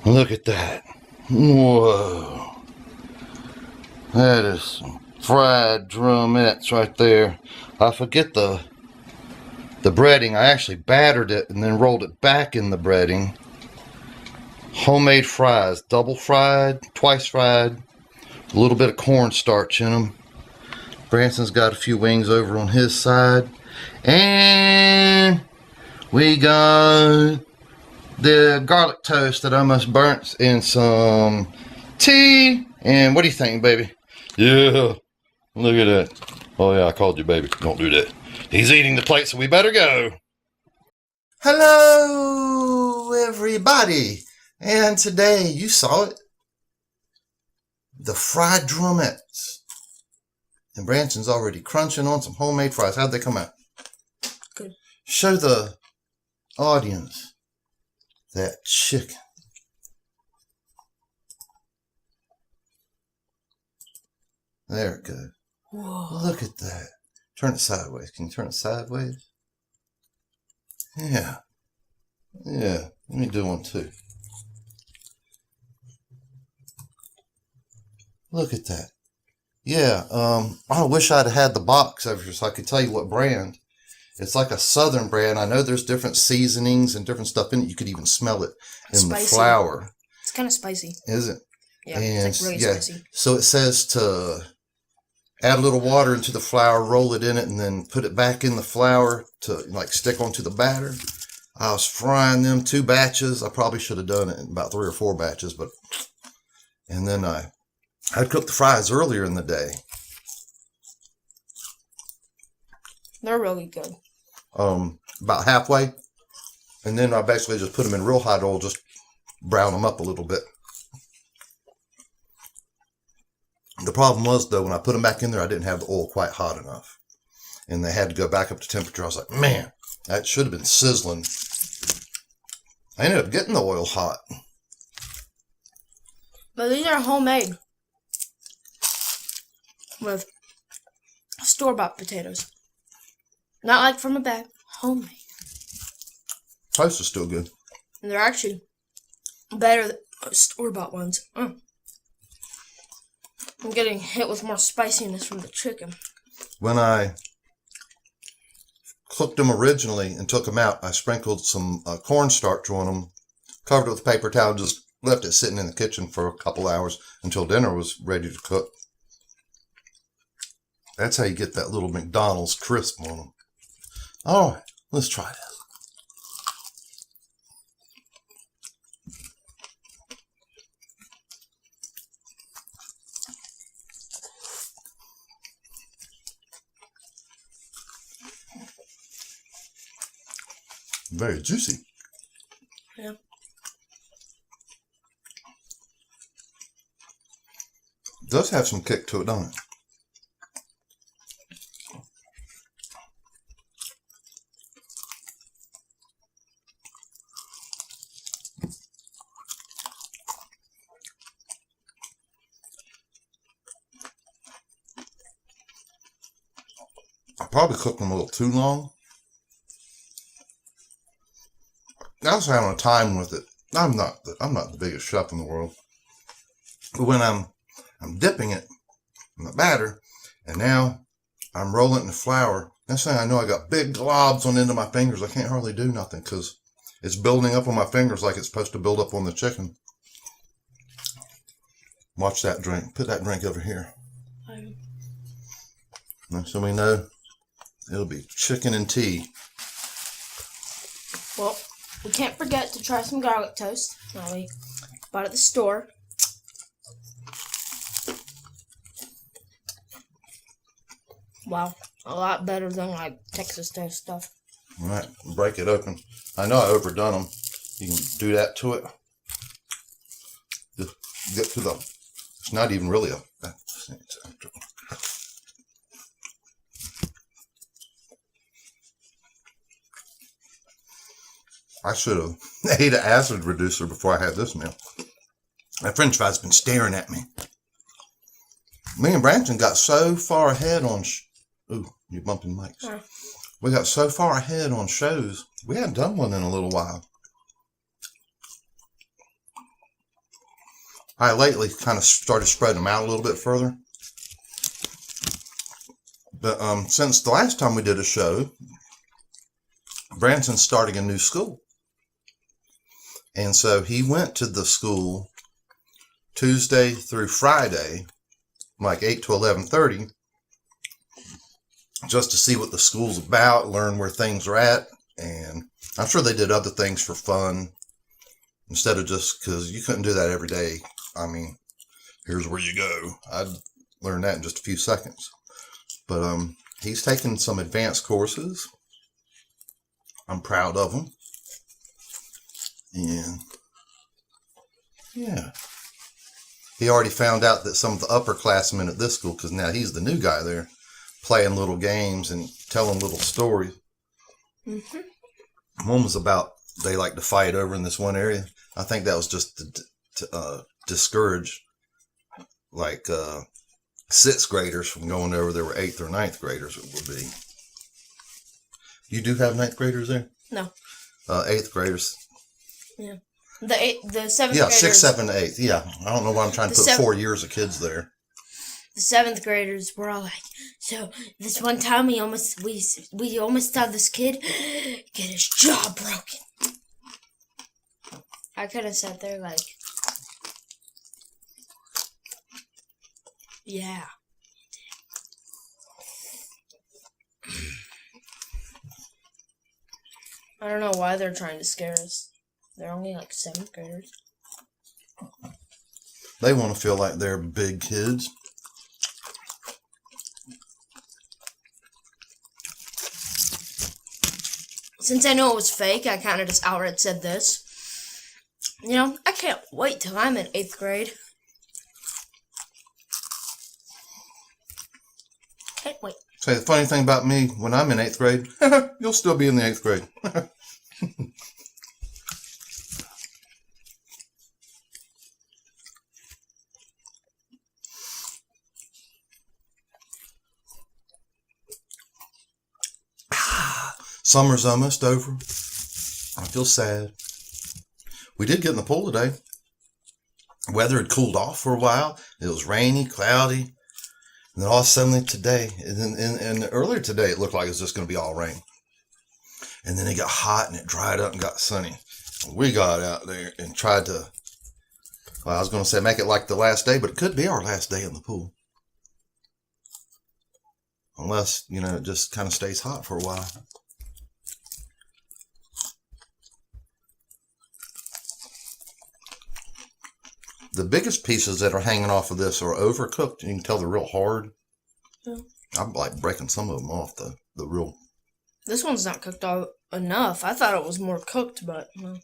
Look at that. Whoa. That is some fried drumettes right there. I forget the breading. I actually battered it and then rolled it back in the breading. Homemade fries, double fried, twice fried, a little bit of cornstarch in them. Branson's got a few wings over on his side. And we got the garlic toast that I almost burnt in some tea. And what do you think, baby? Yeah, look at that. Oh yeah, I called you baby. Don't do that. He's eating the plate, so we better go. Hello, everybody. And today, you saw it. The fried drumettes. And Branson's already crunching on some homemade fries. How'd they come out? Good. Show the audience that chicken. There it goes. Whoa. Look at that. Turn it sideways. Can you turn it sideways? Yeah. Yeah. Let me do one too. Look at that. Yeah. I wish I'd had the box over here so I could tell you what brand. It's like a southern brand. I know there's different seasonings and different stuff in it. You could even smell it in the flour. It's kind of spicy. Is it? Yeah, and it's like really spicy. So it says to add a little water into the flour, roll it in it, and then put it back in the flour to like stick onto the batter. I was frying them 2 batches. I probably should have done it in about 3 or 4 batches, and then I'd cooked the fries earlier in the day. They're really good. About halfway, and then I basically just put them in real hot oil, just brown them up a little bit. The problem was, though, when I put them back in there, I didn't have the oil quite hot enough. And they had to go back up to temperature. I was like, man, that should have been sizzling. I ended up getting the oil hot. But these are homemade. With store-bought potatoes. Not like from a bag. Homemade. Toast is still good. And they're actually better than store-bought ones. I'm getting hit with more spiciness from the chicken. When I cooked them originally and took them out, I sprinkled some cornstarch on them, covered it with a paper towel, just left it sitting in the kitchen for a couple hours until dinner was ready to cook. That's how you get that little McDonald's crisp on them. All right, let's try this. Very juicy. Yeah. It does have some kick to it, don't it? I probably cooked them a little too long. I was having a time with it. I'm not the biggest chef in the world, but when I'm dipping it in the batter, and now I'm rolling it in the flour. Next thing I know, I got big globs on the end of my fingers. I can't hardly do nothing because it's building up on my fingers like it's supposed to build up on the chicken. Watch that drink. Put that drink over here. So we know it'll be chicken and tea. Well, we can't forget to try some garlic toast. Now we bought at the store. Wow, a lot better than like Texas toast stuff. All right, break it open. I know I overdone them. You can do that to it. Just get to the. It's not even really a. I should have ate an acid reducer before I had this meal. That French fry's been staring at me. Me and Branson got so far ahead on... Ooh, you're bumping mics. Yeah. We got so far ahead on shows. We hadn't done one in a little while. I lately kind of started spreading them out a little bit further. But since the last time we did a show, Branson's starting a new school. And so he went to the school Tuesday through Friday, like 8 to 11:30, just to see what the school's about, learn where things are at. And I'm sure they did other things for fun instead of just, because you couldn't do that every day. I mean, here's where you go. I'd learn that in just a few seconds. But he's taken some advanced courses. I'm proud of him. And yeah. He already found out that some of the upperclassmen at this school, because now he's the new guy there, playing little games and telling little stories. Mm-hmm. One was about they like to fight over in this one area. I think that was just to discourage like 6th graders from going over there where 8th or 9th graders it would be. You do have 9th graders there? No. 8th graders. Yeah. The 7th yeah, graders. 6th, 7th, 8th. Yeah. I don't know why I'm trying to put 4 years of kids there. The 7th graders were all like, so this one time we almost saw this kid get his jaw broken. I could have sat there like, yeah. I don't know why they're trying to scare us. They're only like 7th graders. They want to feel like they're big kids. Since I know it was fake, I kind of just outright said this. You know, I can't wait till I'm in 8th grade. Can't wait. Say, the funny thing about me, when I'm in 8th grade, you'll still be in the 8th grade. Summer's almost over. I feel sad. We did get in the pool today. Weather had cooled off for a while. It was rainy, cloudy. And then all suddenly today, and earlier today, it looked like it was just going to be all rain. And then it got hot and it dried up and got sunny. And we got out there and tried to, well, I was going to say make it like the last day, but it could be our last day in the pool. Unless, you know, it just kind of stays hot for a while. The biggest pieces that are hanging off of this are overcooked. You can tell they're real hard. Yeah. I'm like breaking some of them off the real. This one's not cooked all enough. I thought it was more cooked, but no.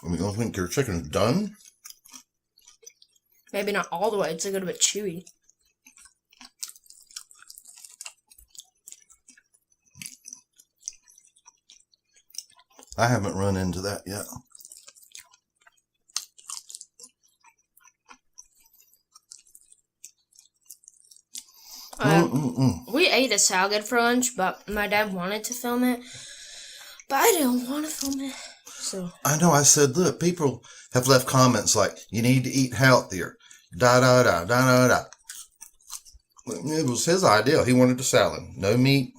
I mean, you don't think your chicken's done? Maybe not all the way. It's a little bit chewy. I haven't run into that yet. We ate a salad for lunch, but my dad wanted to film it. But I didn't want to film it. So I know, I said, look, people have left comments like, you need to eat healthier. Da da da da da da. It was his idea. He wanted a salad. No meat.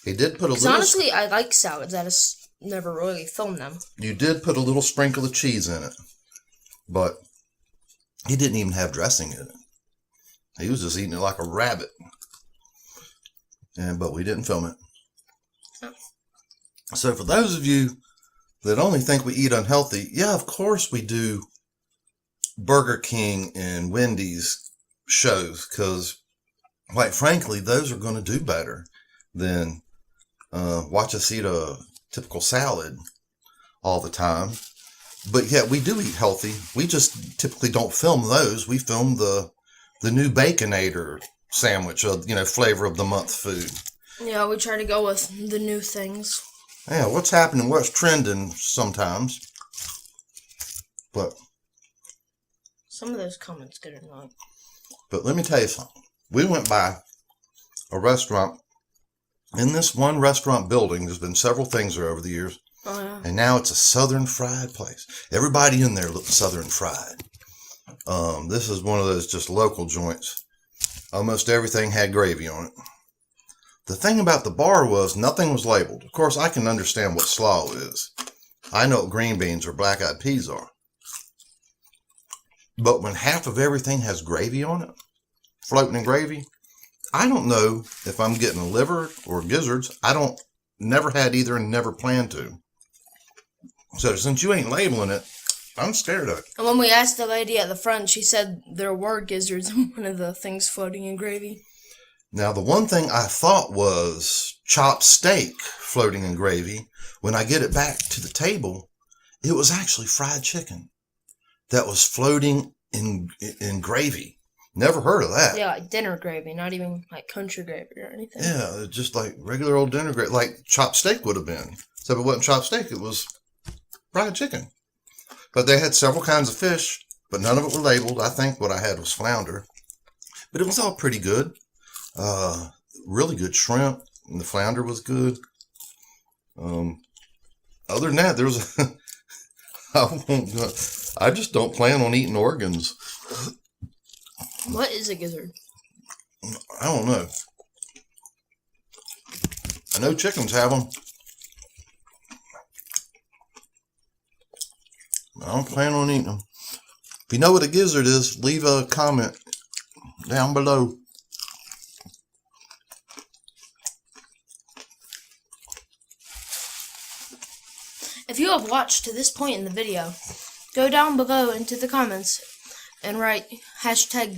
He did put a little... honestly, I like salads. I just never really filmed them. You did put a little sprinkle of cheese in it. But he didn't even have dressing in it. He was just eating it like a rabbit. But we didn't film it. Oh. So for those of you that only think we eat unhealthy, yeah, of course we do Burger King and Wendy's shows. Because, quite frankly, those are going to do better than... watch us eat a typical salad all the time. But yeah, we do eat healthy. We just typically don't film those. We film the new Baconator sandwich, you know, flavor of the month food. Yeah, we try to go with the new things. Yeah, what's happening, what's trending sometimes. But some of those comments get annoying. But let me tell you something. We went by a restaurant. In this one restaurant building, there's been several things there over the years. Oh, yeah. And now it's a southern fried place. Everybody in there looks southern fried. This is one of those just local joints. Almost everything had gravy on it. The thing about the bar was nothing was labeled. Of course, I can understand what slaw is. I know what green beans or black-eyed peas are. But when half of everything has gravy on it, floating in gravy, I don't know if I'm getting liver or gizzards. Never had either and never plan to. So since you ain't labeling it, I'm scared of it. And when we asked the lady at the front, she said there were gizzards in one of the things floating in gravy. Now, the one thing I thought was chopped steak floating in gravy. When I get it back to the table, it was actually fried chicken that was floating in gravy. Never heard of that. Yeah, like dinner gravy, not even like country gravy or anything. Yeah, just like regular old dinner gravy, like chopped steak would have been. Except it wasn't chopped steak, it was fried chicken. But they had several kinds of fish, but none of it were labeled. I think what I had was flounder. But it was all pretty good. Really good shrimp, and the flounder was good. Other than that, there's I just don't plan on eating organs. What is a gizzard? I don't know. I know chickens have them. I don't plan on eating them. If you know what a gizzard is, leave a comment down below. If you have watched to this point in the video, go down below into the comments and write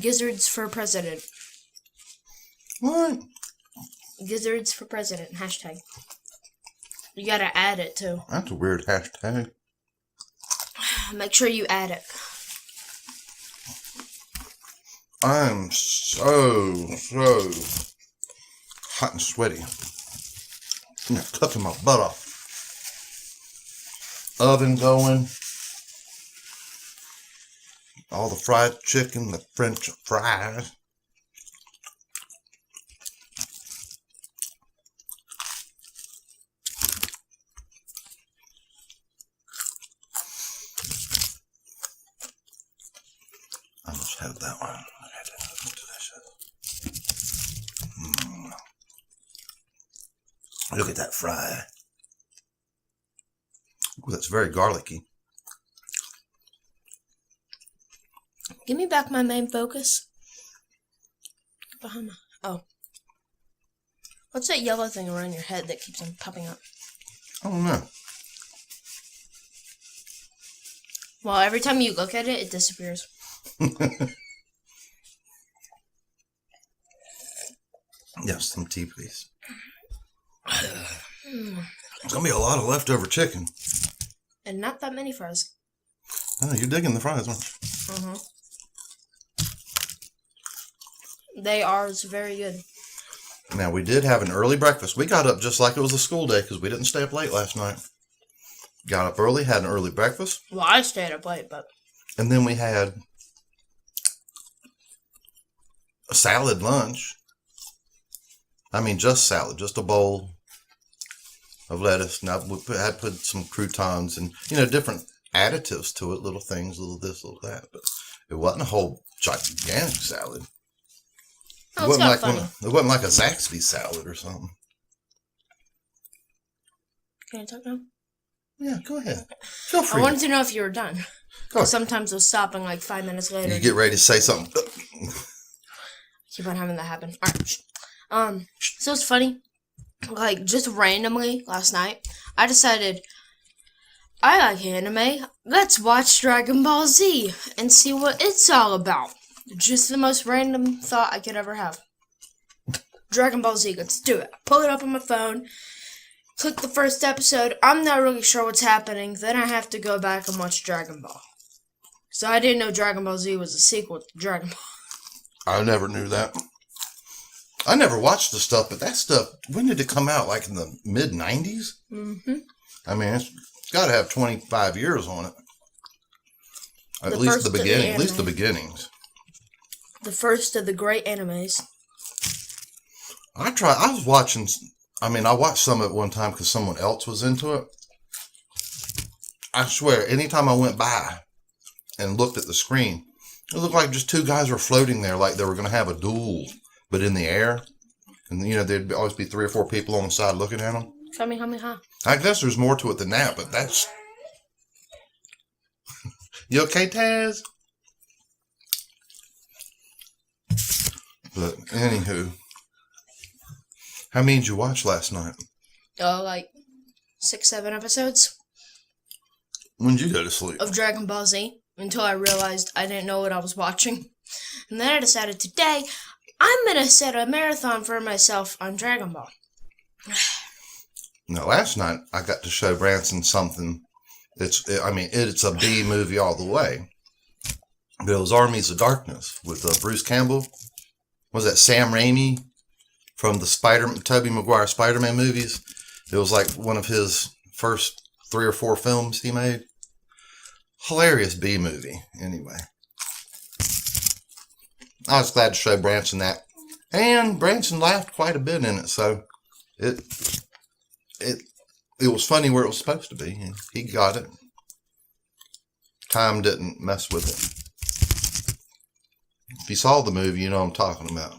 #gizzards for president. What? Gizzards for president, #. You gotta add it too. That's a weird hashtag. Make sure you add it. I'm so hot and sweaty. I'm cooking my butt off. Oven going. All the fried chicken, the French fries. I must have that one. Look at that fry. Ooh, that's very garlicky. Give me back my main focus. Behind my... Oh. What's that yellow thing around your head that keeps on popping up? I don't know. Well, every time you look at it, it disappears. Yes, some tea, please. There's gonna be a lot of leftover chicken. And not that many fries. Oh, you're digging the fries, aren't you? They are very good. Now, we did have an early breakfast. We got up just like it was a school day because we didn't stay up late last night. Got up early, had an early breakfast. Well, I stayed up late, but... And then we had a salad lunch. I mean, just salad, just a bowl of lettuce. Now, I had put some croutons and, different additives to it, little things, little this, little that. But it wasn't a whole gigantic salad. Oh, it's not funny. It wasn't like a Zaxby salad or something. Can I talk now? Yeah, go ahead. Feel free. I wanted to know if you were done. Go ahead. Sometimes we'll stop and like 5 minutes later. You get ready to say something. Keep on having that happen. Alright. So it's funny. Like, just randomly last night, I decided I like anime. Let's watch Dragon Ball Z and see what it's all about. Just the most random thought I could ever have. Dragon Ball Z, let's do it. I pull it up on my phone, click the first episode. I'm not really sure what's happening. Then I have to go back and watch Dragon Ball. So I didn't know Dragon Ball Z was a sequel to Dragon Ball. I never knew that. I never watched the stuff, but that stuff, when did it come out? Like in the mid-90s? Mm-hmm. I mean, it's got to have 25 years on it. At least the beginning. At least the beginnings. The first of the great animes. I watched some of it one time because someone else was into it. I swear, anytime I went by and looked at the screen, it looked like just two guys were floating there like they were going to have a duel, but in the air. And, you know, there'd always be 3 or 4 people on the side looking at them. Kamehameha. I guess there's more to it than that, but that's... You okay, Taz? But, anywho. How many did you watch last night? Like 6, 7 episodes. When did you go to sleep? Of Dragon Ball Z. Until I realized I didn't know what I was watching. And then I decided today, I'm going to set a marathon for myself on Dragon Ball. No, last night I got to show Branson something. It's a B movie all the way. But it was Armies of Darkness with Bruce Campbell. Was that Sam Raimi from the Tobey Maguire Spider-Man movies? It was like one of his first 3 or 4 films he made. Hilarious B movie, anyway. I was glad to show Branson that. And Branson laughed quite a bit in it, so it was funny where it was supposed to be. He got it. Time didn't mess with it. If you saw the movie, you know what I'm talking about.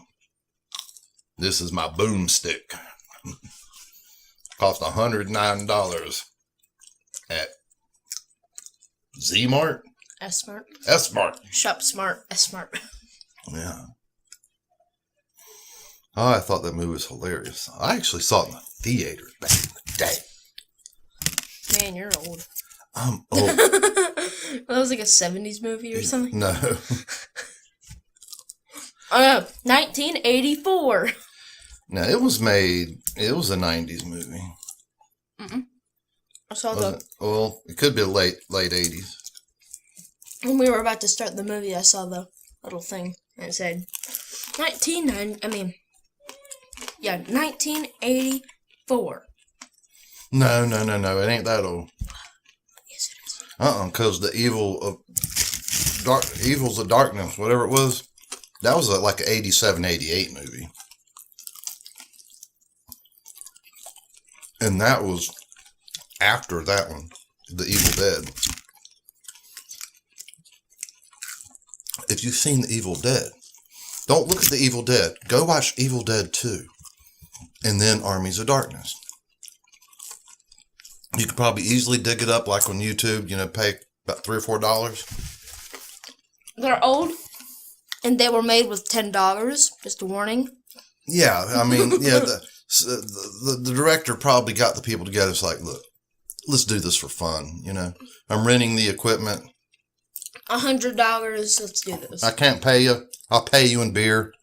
This is my boomstick. Cost $109 at Z-Mart? S-Mart. S-Mart. Shop Smart. S-Mart. Yeah. Oh, I thought that movie was hilarious. I actually saw it in the theater back in the day. Man, you're old. I'm old. That was like a 70s movie or something? No. 1984. No, it was a 90s movie. I saw Well, it could be late 80s. When we were about to start the movie, I saw the little thing. And it said 1984. No, it ain't that old. Yes, it is. Because the Evils of Darkness, whatever it was, that was like an 87, 88 movie. And that was after that one, The Evil Dead. If you've seen The Evil Dead, don't look at The Evil Dead. Go watch Evil Dead 2. And then Armies of Darkness. You could probably easily dig it up like on YouTube, pay about $3 or $4. They're old, and they were made with $10. Just a warning. Yeah, the director probably got the people together. It's like, look, let's do this for fun. I'm renting the equipment. $100. Let's do this. I can't pay you. I'll pay you in beer.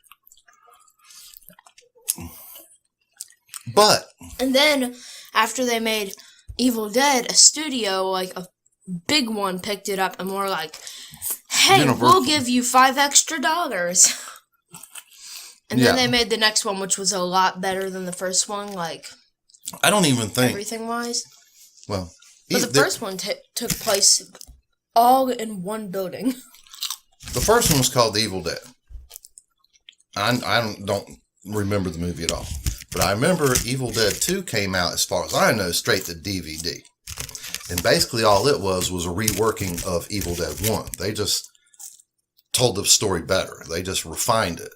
But. And then, after they made Evil Dead, a studio, like a big one, picked it up and were like, hey, Universal. We'll give you $5 extra. And then they made the next one, which was a lot better than the first one, like, I don't even think. everything-wise. Well. But the first one took place all in one building. The first one was called The Evil Dead. I don't remember the movie at all. But I remember Evil Dead 2 came out, as far as I know, straight to DVD. And basically all it was a reworking of Evil Dead 1. They just told the story better. They just refined it.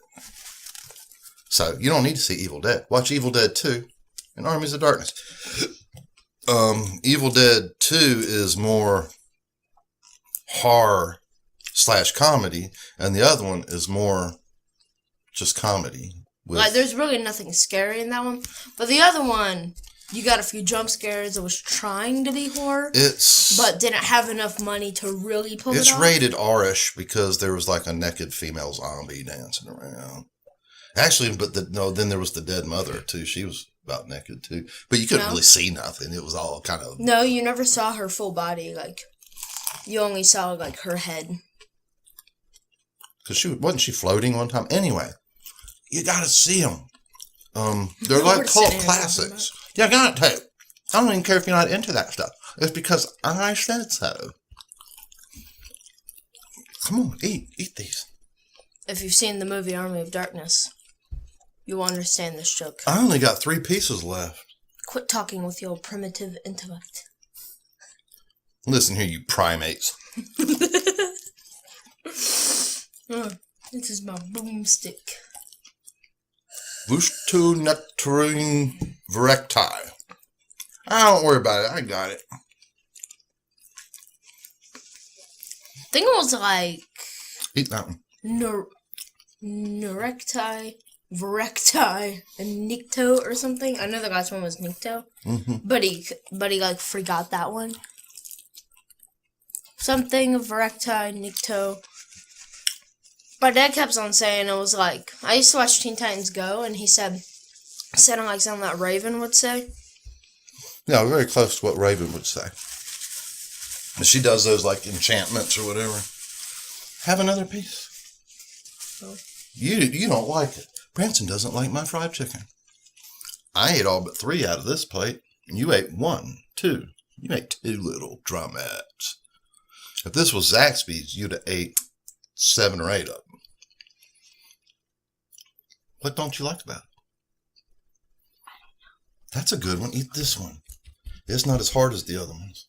So you don't need to see Evil Dead. Watch Evil Dead 2 and Armies of Darkness. Evil Dead 2 is more horror/comedy, and the other one is more just comedy. Like, there's really nothing scary in that one. But the other one, you got a few jump scares. It was trying to be horror, but didn't have enough money to really pull it off. It's rated R-ish because there was like a naked female zombie dancing around. Actually, then there was the dead mother too. She was about naked too, but you couldn't really see nothing. It was all kind of... No, you never saw her full body. Like, you only saw like her head. Because wasn't she floating one time? Anyway, you gotta see them. They're like cult classics. You got to. I don't even care if you're not into that stuff. It's because I said so. Come on, eat these. If you've seen the movie Army of Darkness, you'll understand this joke. I only got 3 pieces left. Quit talking with your primitive intellect. Listen here, you primates. This is my boomstick. Vustu nectarine virecti. Don't worry about it. I got it. I think it was like Eat that one. Nerecti, Virecti, and Nicto or something. I know the last one was Nicto, but he like forgot that one. Something Virecti, Nicto. My dad kept on saying it was like, I used to watch Teen Titans Go, and he said sounded like something that Raven would say. Yeah, very close to what Raven would say. She does those like enchantments or whatever. Have another piece. Oh. You don't like it. Branson doesn't like my fried chicken. I ate all but 3 out of this plate. You ate 1, 2. You ate 2 little drumettes. If this was Zaxby's, you'd have ate 7 or 8 of them. What don't you like about it? I don't know. That's a good one. Eat this one. It's not as hard as the other ones.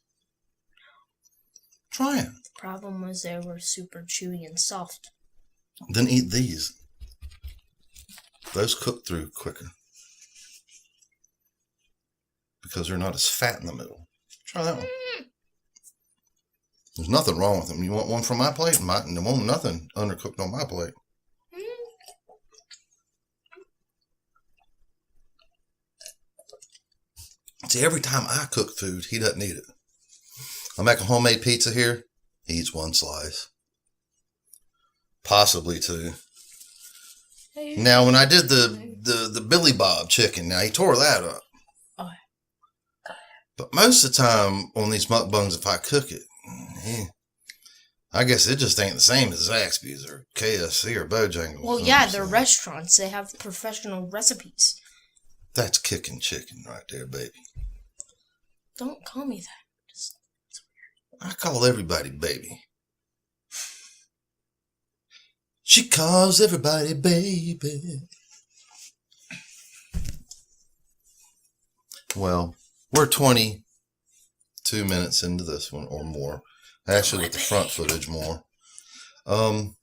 Try it. The problem was they were super chewy and soft. Then eat these. Those cook through quicker. Because they're not as fat in the middle. Try that one. There's nothing wrong with them. You want one from my plate? There won't nothing undercooked on my plate. See, every time I cook food, he doesn't eat it. I make a homemade pizza here. He eats 1 slice. Possibly 2. Now, when I did the Billy Bob chicken, now he tore that up. Oh. But most of the time on these mukbangs, if I cook it, I guess it just ain't the same as Zaxby's or KFC or Bojangles. Well, yeah, they're restaurants. They have professional recipes. That's kicking chicken right there, baby. Don't call me that. It's weird. I call everybody baby. She calls everybody baby. Well, we're 22 minutes into this one or more. Actually, with the front footage more. Well,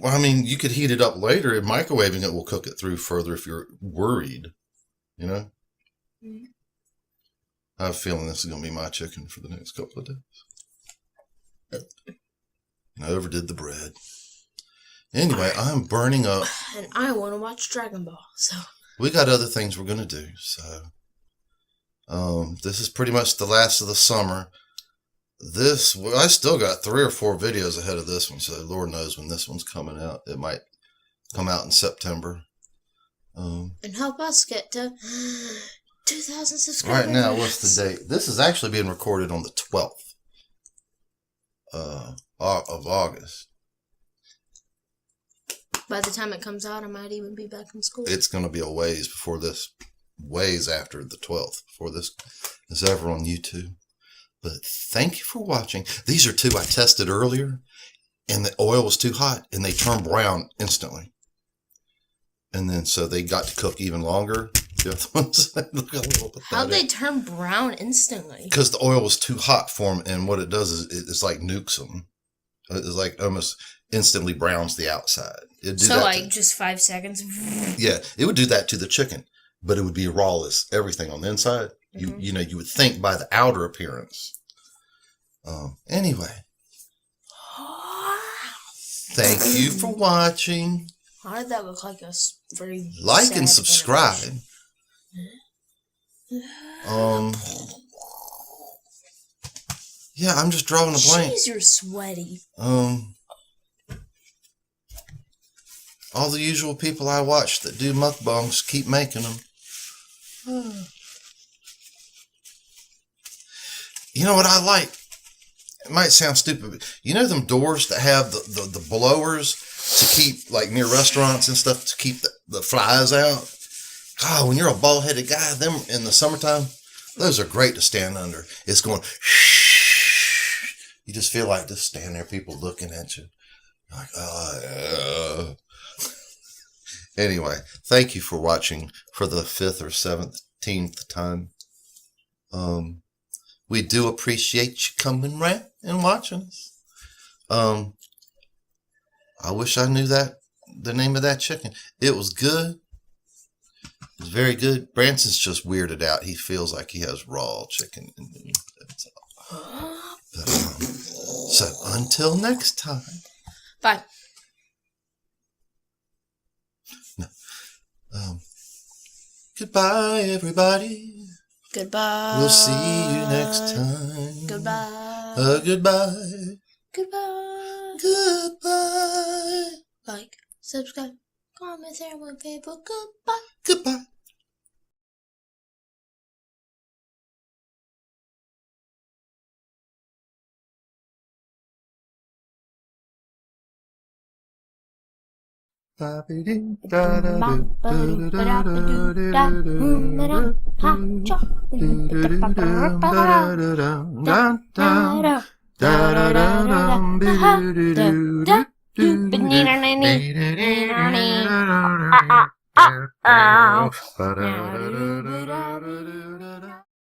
I mean, you could heat it up later, and microwaving it will cook it through further if you're worried. You know? Mm-hmm. I have a feeling this is going to be my chicken for the next couple of days. And I overdid the bread. Anyway, I'm burning up. And I want to watch Dragon Ball, so. We got other things we're going to do, so. This is pretty much the last of the summer. I still got 3 or 4 videos ahead of this one, so Lord knows when this one's coming out. It might come out in September. And help us get to 2,000 subscribers. Right now, what's the date? This is actually being recorded on the 12th of August. By the time it comes out, I might even be back in school. It's going to be a ways before this, ways after the 12th, before this is ever on YouTube. But thank you for watching. These are 2 I tested earlier, and the oil was too hot, and they turned brown instantly. And then, so they got to cook even longer. The other ones look a little pathetic. How'd they turn brown instantly? Because the oil was too hot for them, and what it does is it's like nukes them. It's like almost instantly browns the outside. So like just 5 seconds? Yeah, it would do that to the chicken, but it would be raw as everything on the inside. Mm-hmm. You know, you would think by the outer appearance. Anyway. Thank you for watching. How did that look like a very like and subscribe. Yeah, I'm just drawing a blank. Jeez, you're sweaty. All the usual people I watch that do mukbangs keep making them. You know what I like? It might sound stupid, but you know them doors that have the blowers to keep, like near restaurants and stuff, to keep the flies out? God, when you're a bald-headed guy, them in the summertime, those are great to stand under. It's going, shh. You just feel like just standing there, people looking at you. You're like, oh, yeah. Anyway, thank you for watching for the 5th or 17th time. We do appreciate you coming round and watching us. I wish I knew the name of that chicken. It was good. It was very good. Branson's just weirded out. He feels like he has raw chicken. So until next time. Bye. No. Goodbye, everybody. Goodbye. We'll see you next time. Goodbye. Goodbye. Goodbye. Goodbye. Like, subscribe, comment, share on Facebook. Goodbye. Goodbye.